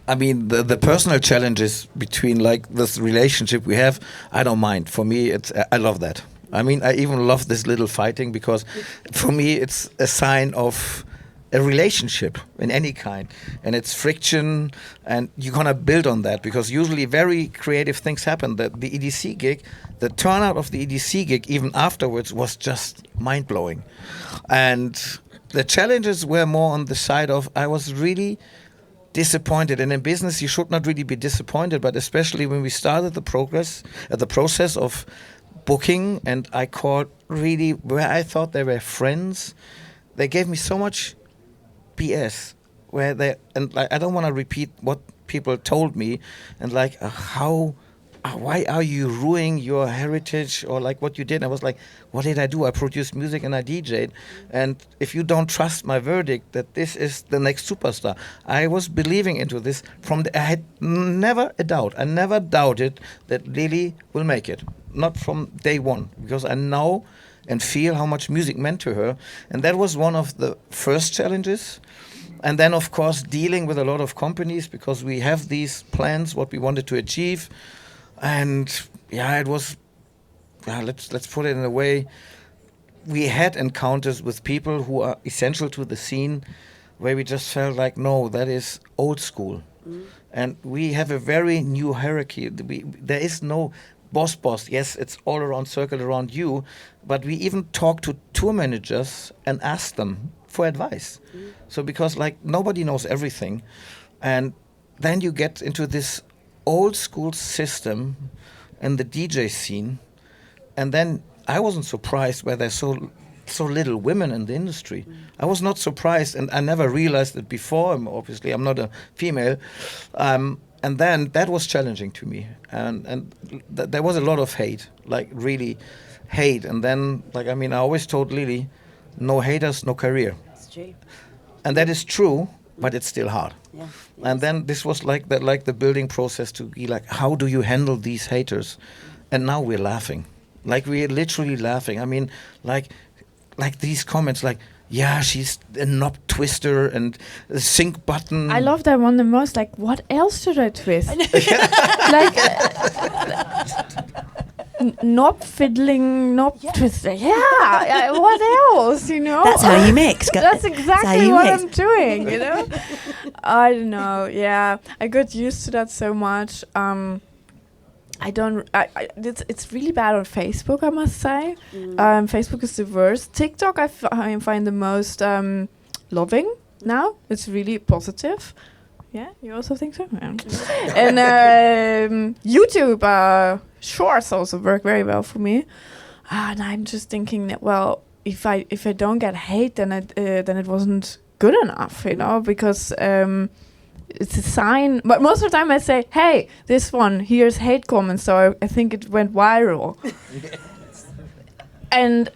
I mean, the personal challenges between like this relationship we have, I don't mind. For me, I love that. I mean, I even love this little fighting, because for me, it's a sign of a relationship in any kind. And it's friction, and you're going to build on that, because usually very creative things happen. The EDC gig, the turnout of the EDC gig, even afterwards, was just mind-blowing. And the challenges were more on the side of, I was really disappointed. And in business, you should not really be disappointed, but especially when we started the process of booking, and I called really where I thought they were friends, they gave me so much BS where they, and like, I don't want to repeat what people told me, and like why are you ruining your heritage, or like what you did. And I was like, what did I do? I produced music and I DJ'd, and if you don't trust my verdict that this is the next superstar, I was believing into this I had never a doubt. I never doubted that Lilly will make it. Not from day one, because I know and feel how much music meant to her. And that was one of the first challenges. And then, of course, dealing with a lot of companies, because we have these plans, what we wanted to achieve. And it was, let's put it in a way, we had encounters with people who are essential to the scene, where we just felt like, no, that is old school. And we have a very new hierarchy. There is no boss. Yes, it's all around, circled around you, but we even talk to tour managers and ask them for advice. So because like nobody knows everything, and then you get into this old school system and the DJ scene, and then I wasn't surprised where there's so little women in the industry. I was not surprised, and I never realized it before. Obviously, I'm not a female. And then that was challenging to me, and there was a lot of hate, like really hate. And then, like, I mean, I always told Lilly, no haters, no career. That's true. And that is true, but it's still hard. Yeah. And then this was like the building process to be like, how do you handle these haters? And now we're laughing, like we're literally laughing. I mean, like these comments, like, yeah, she's a knob twister and a sync button. I love that one the most. Like, what else should I twist? Knob fiddling, twister. Yeah, what else, you know? That's how you mix. That's exactly what I'm doing, you know? I don't know, yeah. I got used to that so much. It's really bad on Facebook, I must say. Facebook is the worst. TikTok I find the most loving now. It's really positive. Yeah, you also think so? Yeah. And YouTube shorts also work very well for me. And I'm just thinking that, well, if I don't get hate, then it wasn't good enough, you know, because it's a sign. But most of the time I say, hey, this one, here's hate comments, so I think it went viral. And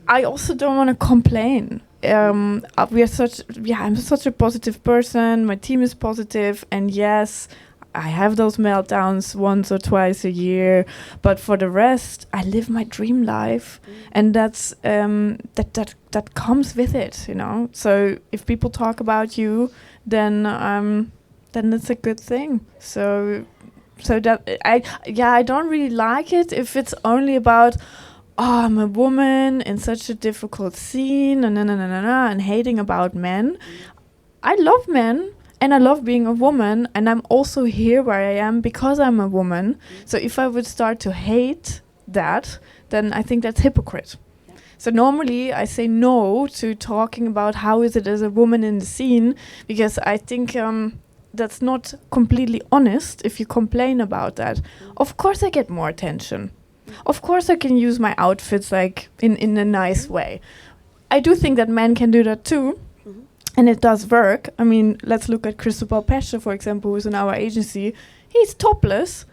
I also don't want to complain. I'm such a positive person. My team is positive, and yes, I have those meltdowns once or twice a year. But for the rest, I live my dream life, and that's that comes with it, So if people talk about you, then it's a good thing. So that I don't really like it if it's only about, I'm a woman in such a difficult scene and hating about men. I love men and I love being a woman, and I'm also here where I am because I'm a woman. So if I would start to hate that, then I think that's hypocrite. So normally I say no to talking about how is it as a woman in the scene, because I think that's not completely honest if you complain about that. Of course I get more attention. Of course I can use my outfits like in a nice way. I do think that men can do that too. And it does work. I mean, let's look at Cristobal Pesce, for example, who's in our agency. He's topless.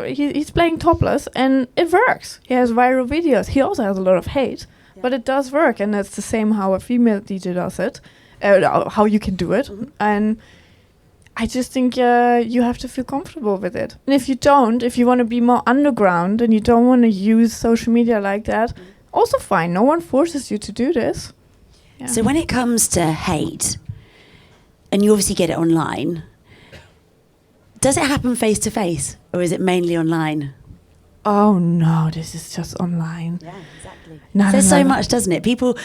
He's playing topless, and it works. He has viral videos. He also has a lot of hate, but it does work. And that's the same how a female DJ does it, how you can do it. And I just think you have to feel comfortable with it. And if you don't, if you want to be more underground and you don't want to use social media like that, also fine. No one forces you to do this. Yeah. So when it comes to hate, and you obviously get it online, does it happen face to face, or is it mainly online? Oh no, this is just online. Yeah, exactly. There's so much, doesn't it? People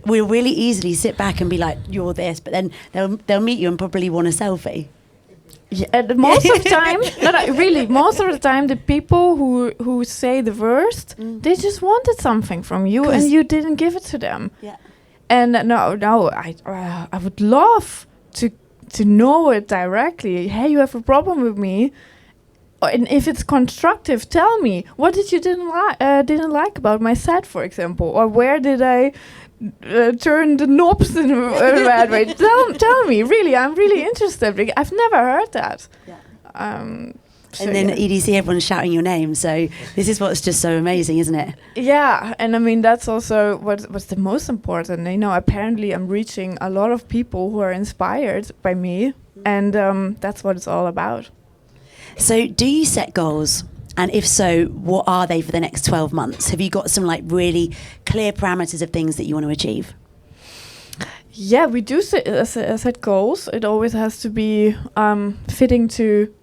will really easily sit back and be like, "You're this," but then they'll meet you and probably want a selfie. Yeah, most of the time, most of the time, the people who say the worst, they just wanted something from you, and you didn't give it to them. Yeah. And I would love to know it directly. Hey, you have a problem with me, and if it's constructive, tell me what did you didn't like about my set, for example, or where did I turn the knobs in a bad way? Tell me, really, I'm really interested. I've never heard that. Yeah. And then at EDC, everyone's shouting your name. So this is what's just so amazing, isn't it? Yeah, and I mean, that's also what's the most important. Apparently I'm reaching a lot of people who are inspired by me, and that's what it's all about. So do you set goals? And if so, what are they for the next 12 months? Have you got some really clear parameters of things that you want to achieve? Yeah, we do set goals. It always has to be fitting to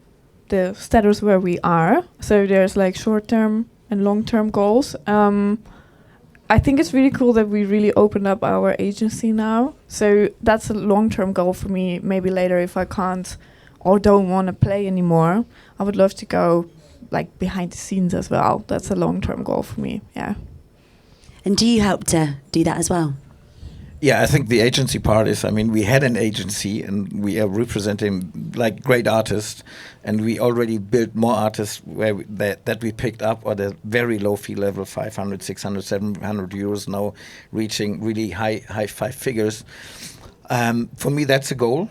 the status where we are. So there's short-term and long-term goals. I think it's really cool that we really opened up our agency now. So that's a long-term goal for me. Maybe later, if I can't or don't want to play anymore, I would love to go behind the scenes as well. That's a long-term goal for me. Yeah. And do you help to do that as well? Yeah, I think the agency part is, we had an agency and we are representing great artists, and we already built more artists that we picked up at a very low fee level, 500, 600, 700 euros, now reaching really high five figures. For me, that's a goal,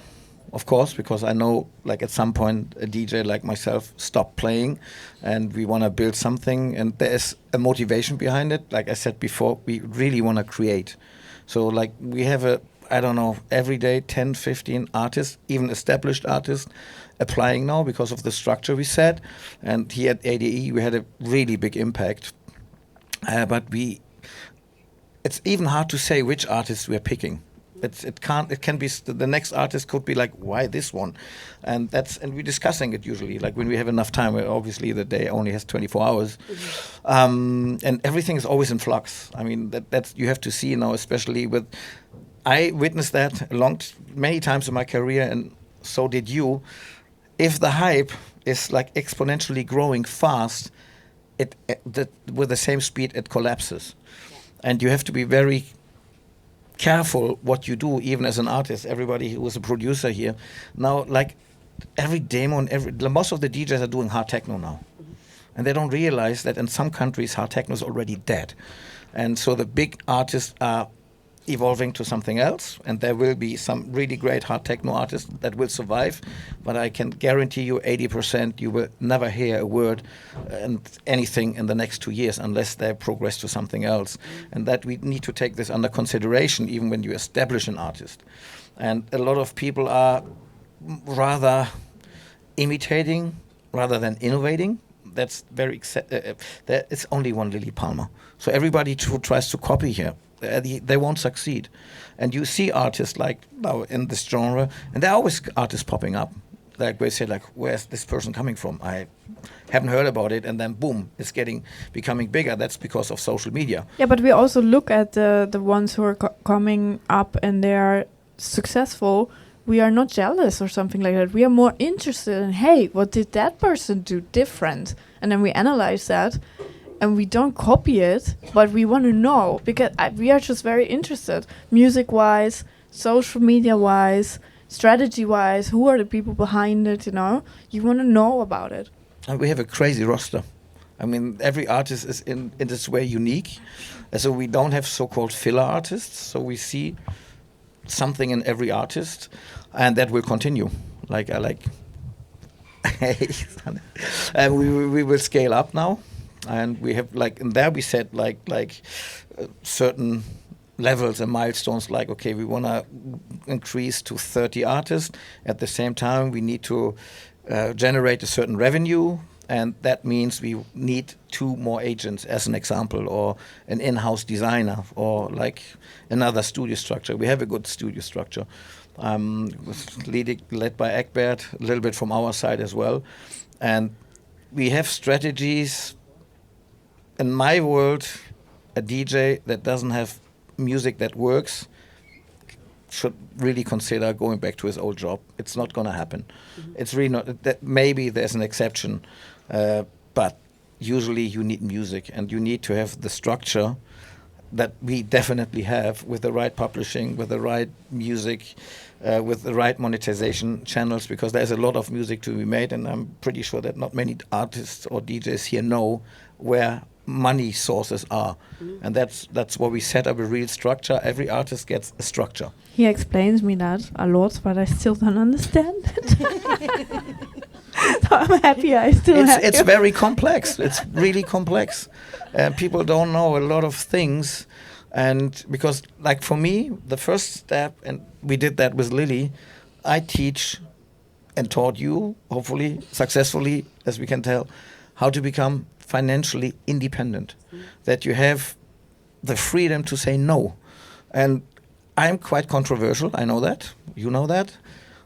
of course, because I know at some point a DJ like myself stopped playing, and we want to build something, and there's a motivation behind it. Like I said before, we really want to create. So we have every day 10, 15 artists, even established artists, applying now because of the structure we set. And here at ADE, we had a really big impact. But it's even hard to say which artists we are picking. It can be the next artist could be why this one, and we're discussing it usually when we have enough time. Obviously the day only has 24 hours, and everything is always in flux. That's you have to see now, especially with. I witnessed that many times in my career, and so did you. If the hype is exponentially growing fast, with the same speed it collapses, and you have to be very careful what you do, even as an artist. Everybody who is a producer here now, every demo and most of the DJs are doing hard techno now, and they don't realize that in some countries hard techno is already dead, and so the big artists are evolving to something else, and there will be some really great hard techno artists that will survive, but I can guarantee you 80% you will never hear a word and anything in the next 2 years unless they progress to something else. And that we need to take this under consideration even when you establish an artist. And a lot of people are rather imitating rather than innovating. That's very it's only one Lilly Palmer. So everybody who tries to copy here, they won't succeed. And you see artists like now in this genre, and there are always artists popping up. Like we say, like, where's this person coming from? I haven't heard about it, and then boom, it's becoming bigger. That's because of social media. Yeah, but we also look at the ones who are coming up and they are successful. We are not jealous or something like that. We are more interested in, hey, what did that person do different? And then we analyze that, and we don't copy it, but we want to know, because we are just very interested, music-wise, social media-wise, strategy-wise, who are the people behind it, you know? You want to know about it. And we have a crazy roster. I mean, every artist is in this way unique. And so we don't have so-called filler artists. So we see something in every artist, and that will continue. And we will scale up now. And we have, like, in there we set certain levels and milestones, like, okay, we want to increase to 30 artists. At the same time, we need to generate a certain revenue, and that means we need 2 more agents, as an example, or an in-house designer, or like another studio structure. We have a good studio structure, led by Egbert, a little bit from our side as well. And we have strategies. In my world, a DJ that doesn't have music that works should really consider going back to his old job. It's not going to happen. Mm-hmm. It's really not. That maybe there's an exception, but usually you need music, and you need to have the structure that we definitely have, with the right publishing, with the right music, with the right monetization channels, because there's a lot of music to be made, and I'm pretty sure that not many artists or DJs here know where money sources are. And that's where we set up a real structure. Every artist gets a structure. He explains me that a lot, but I still don't understand it. So I'm happy I still have It's you. very complex. It's really complex. People don't know a lot of things. And because, like, for me, the first step, and we did that with Lilly, I teach and taught you, hopefully successfully, as we can tell, how to become financially independent, that you have the freedom to say no. And I'm quite controversial, I know that, you know that.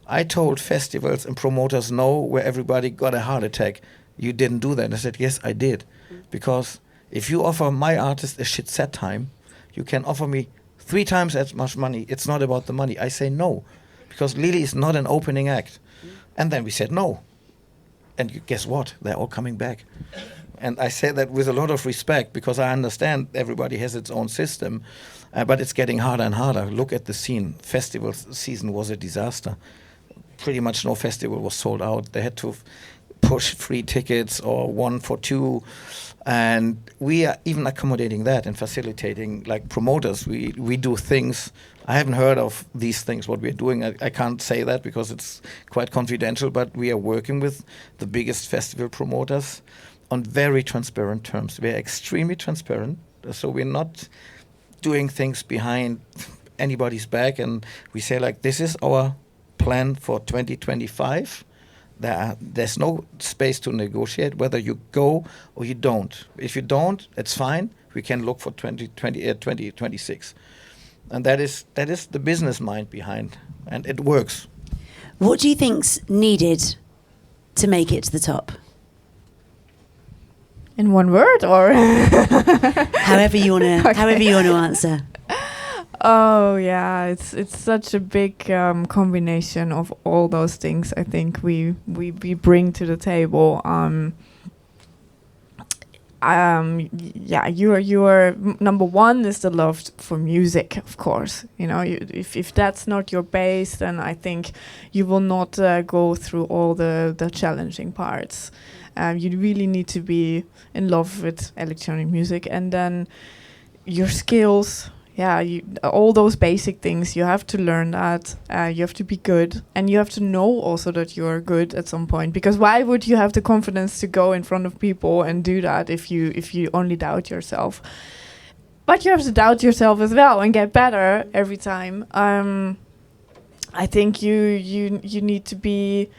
I told festivals and promoters no, where everybody got a heart attack. You didn't do that. I said, yes, I did. Because if you offer my artist a shit set time, you can offer me 3 times as much money. It's not about the money. I say no, because Lilly is not an opening act. And then we said no. And guess what? They're all coming back. And I say that with a lot of respect, because I understand everybody has its own system, but it's getting harder and harder. Look at the scene. Festival season was a disaster. Pretty much no festival was sold out. They had to push free tickets or 1 for 2. And we are even accommodating that and facilitating, like promoters. We do things. I haven't heard of these things, what we're doing. I can't say that because it's quite confidential, but we are working with the biggest festival promoters on very transparent terms. We're extremely transparent, so we're not doing things behind anybody's back. And we say, like, this is our plan for 2025. There's no space to negotiate whether you go or you don't. If you don't, it's fine. We can look for 2026. And that is the business mind behind, and it works. What do you think's needed to make it to the top? In one word, or However you want to. Okay. However you want to answer. Oh yeah, it's such a big combination of all those things. I think we bring to the table. Yeah, your number one is the love for music, of course. You know, if that's not your base, then I think you will not go through all the challenging parts. You really need to be in love with electronic music, and then your skills. Yeah, all those basic things, you have to learn that. You have to be good, and you have to know also that you're good at some point. Because why would you have the confidence to go in front of people and do that if you only doubt yourself? But you have to doubt yourself as well and get better every time. I think you need to be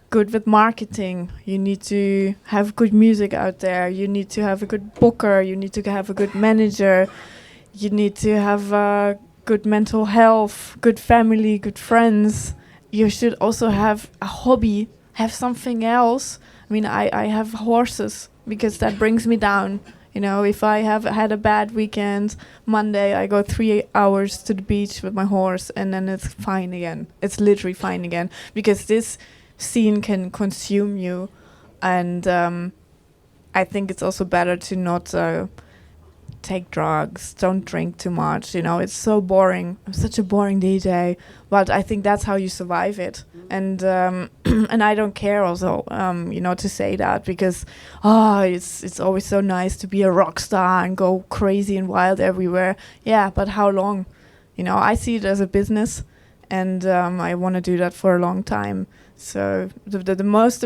good with marketing. You need to have good music out there. You need to have a good booker. You need to have a good manager. you need to have good mental health, good family, good friends. You should also have a hobby, have something else. I mean, I have horses because that brings me down. You know, if I have had a bad weekend, Monday I go 3 hours to the beach with my horse and then it's fine again. It's literally fine again because this scene can consume you. And I think it's also better to not take drugs, don't drink too much. You know, it's so boring. I'm such a boring DJ, but I think that's how you survive it. And and I don't care also, you know, to say that because it's always so nice to be a rock star and go crazy and wild everywhere. Yeah, but how long? You know, I see it as a business, and I want to do that for a long time. So the most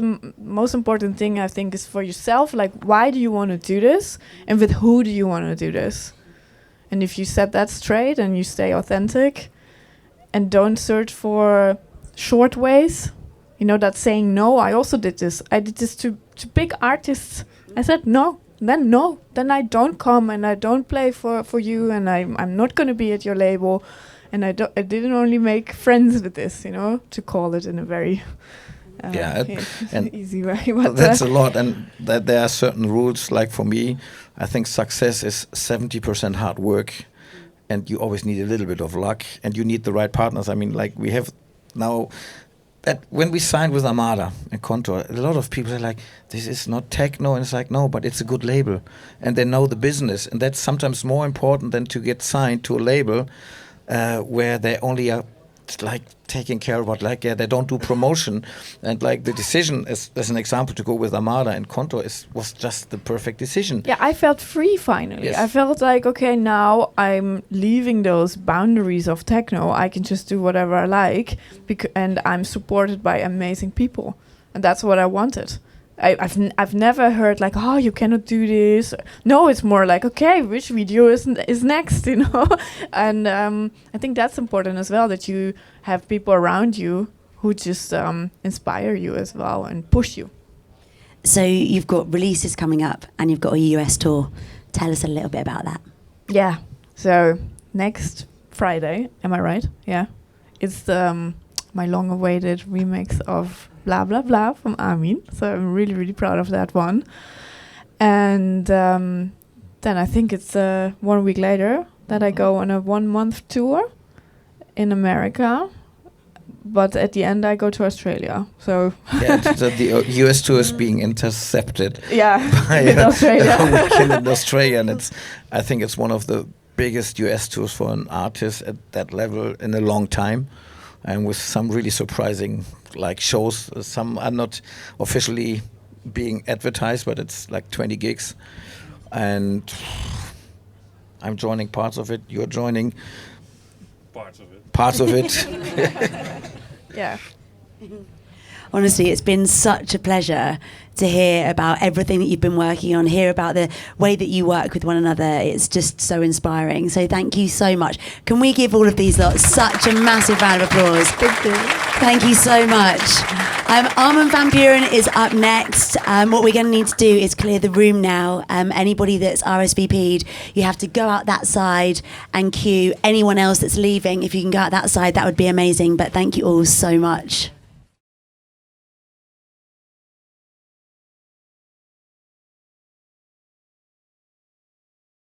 important thing I think is for yourself. Like, why do you want to do this, and with who do you want to do this? And if you set that straight and you stay authentic, and don't search for short ways, you know, that saying no. I also did this. I did this to big artists. I said no. Then I don't come and I don't play for you, and I'm not going to be at your label. And I didn't only make friends with this, you know, to call it in a very and easy way. But that's a lot, and that there are certain rules. Like for me, I think success is 70% hard work, and you always need a little bit of luck, and you need the right partners. I mean, like we have now, when we signed with Armada and Contour, a lot of people are like, this is not techno, and it's like, no, but it's a good label, and they know the business, and that's sometimes more important than to get signed to a label where they only are like taking care of what, like, they don't do promotion. And like the decision as an example to go with Armada and Contour was just the perfect decision. Yeah, I felt free finally. Yes. I felt like, okay, now I'm leaving those boundaries of techno. I can just do whatever I like, and I'm supported by amazing people, and that's what I wanted. I've never heard like, oh, you cannot do this. No, it's more like, okay, which video is next, you know? And I think that's important as well, that you have people around you who just inspire you as well and push you. So you've got releases coming up and you've got a US tour. Tell us a little bit about that. Yeah. So next Friday, am I right? Yeah. It's my long-awaited remix of Blah Blah Blah from Armin. So I'm really, really proud of that one. And then I think it's 1 week later that I go on a 1-month tour in America. But at the end, I go to Australia. So So the US tour is being intercepted. Yeah, by in Australia. a weekend in Australia, and I think it's one of the biggest US tours for an artist at that level in a long time, and with some really surprising like shows. Some are not officially being advertised, but it's like 20 gigs, and I'm joining parts of it. You're joining parts of it. Yeah. Honestly, it's been such a pleasure to hear about everything that you've been working on, hear about the way that you work with one another. It's just so inspiring. So thank you so much. Can we give all of these lots such a massive round of applause? Thank you. Thank you so much. Armin van Buren is up next. What we're going to need to do is clear the room now. Anybody that's RSVP'd, you have to go out that side and queue. Anyone else that's leaving, if you can go out that side, that would be amazing. But thank you all so much.